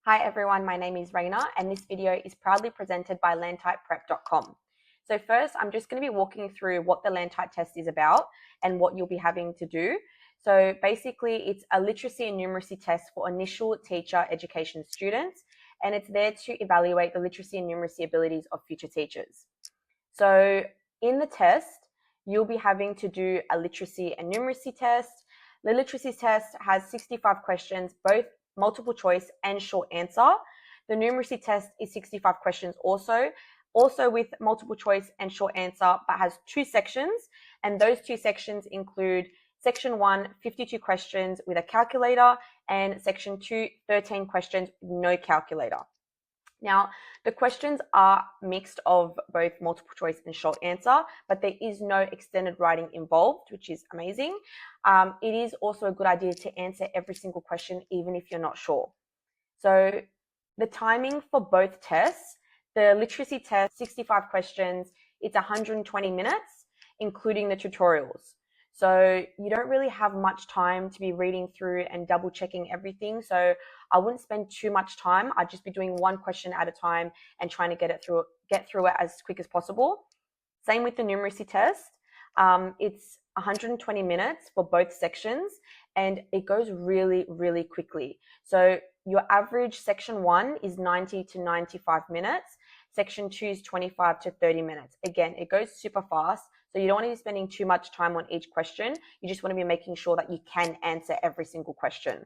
Hi everyone, my name is Raina and this video is proudly presented by LANTITEPrep.com. So first, I'm just going to be walking through what the LANTITE test is about and what you'll be having to do. So basically, it's a literacy and numeracy test for initial teacher education students, and it's there to evaluate the literacy and numeracy abilities of future teachers. So in the test, you'll be having to do a literacy and numeracy test. The literacy test has 65 questions, both multiple choice and short answer. The numeracy test is 65 questions also with multiple choice and short answer, but has two sections. And those two sections include Section 1, 52 questions with a calculator, and Section 2, 13 questions with no calculator. Now, the questions are mixed of both multiple choice and short answer, but there is no extended writing involved, which is amazing. It is also a good idea to answer every single question, even if you're not sure. So the timing for both tests, the literacy test, 65 questions, it's 120 minutes, including the tutorials. So you don't really have much time to be reading through and double checking everything. So I wouldn't spend too much time. I'd just be doing one question at a time and trying to get through it as quick as possible. Same with the numeracy test. It's 120 minutes for both sections and it goes really, really quickly. So your average section 1 is 90 to 95 minutes. Section 2 is 25 to 30 minutes. Again, it goes super fast. So you don't want to be spending too much time on each question. You just want to be making sure that you can answer every single question.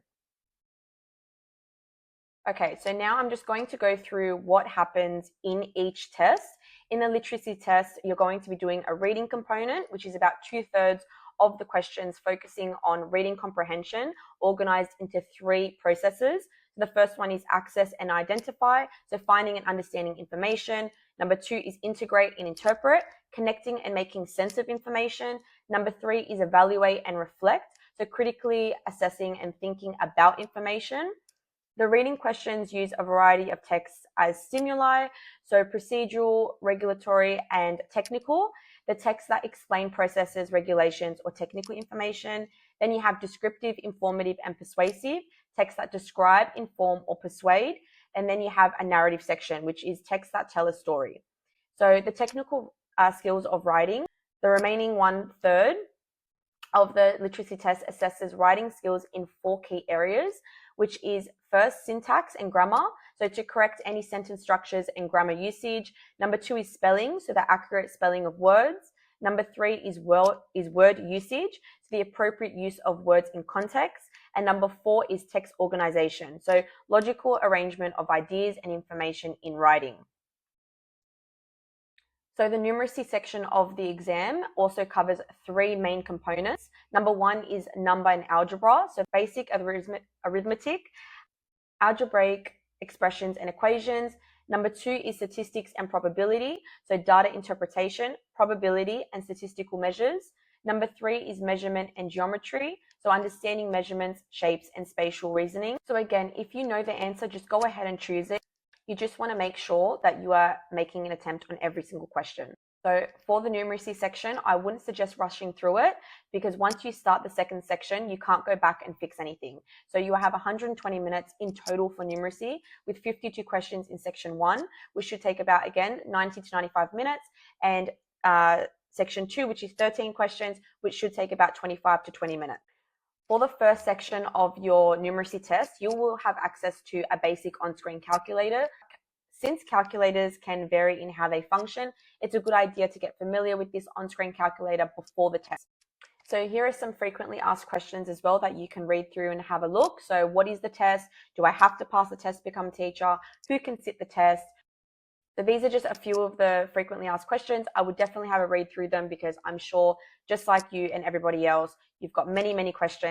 Okay, so now I'm just going to go through what happens in each test. In the literacy test, you're going to be doing a reading component, which is about 2/3 of the questions focusing on reading comprehension, organized into 3 processes. The first one is access and identify, so finding and understanding information. Number 2 is integrate and interpret, connecting and making sense of information. Number 3 is evaluate and reflect, so critically assessing and thinking about information. The reading questions use a variety of texts as stimuli, so procedural, regulatory, and technical. The texts that explain processes, regulations, or technical information. Then you have descriptive, informative, and persuasive, texts that describe, inform, or persuade. And then you have a narrative section, which is texts that tell a story. So the technical skills of writing, the remaining 1/3 of the literacy test assesses writing skills in 4 key areas, which is first, syntax and grammar, so to correct any sentence structures and grammar usage. Number 2 is spelling, so the accurate spelling of words. Number 3 is word usage, so the appropriate use of words in context. And number 4 is text organization, so logical arrangement of ideas and information in writing. So the numeracy section of the exam also covers 3 main components. Number 1 is number and algebra, so basic arithmetic, algebraic expressions and equations. Number 2 is statistics and probability, so data interpretation, probability, and statistical measures. Number 3 is measurement and geometry, so understanding measurements, shapes, and spatial reasoning. So again, if you know the answer, just go ahead and choose it. You just want to make sure that you are making an attempt on every single question. So for the numeracy section, I wouldn't suggest rushing through it because once you start the second section, you can't go back and fix anything. So you have 120 minutes in total for numeracy with 52 questions in section 1, which should take about, again, 90 to 95 minutes, and section 2, which is 13 questions, which should take about 25 to 20 minutes. For the first section of your numeracy test, you will have access to a basic on-screen calculator. Since calculators can vary in how they function, it's a good idea to get familiar with this on-screen calculator before the test. So here are some frequently asked questions as well that you can read through and have a look. So what is the test? Do I have to pass the test to become a teacher? Who can sit the test? So these are just a few of the frequently asked questions. I would definitely have a read through them because I'm sure, just like you and everybody else, you've got many, many questions.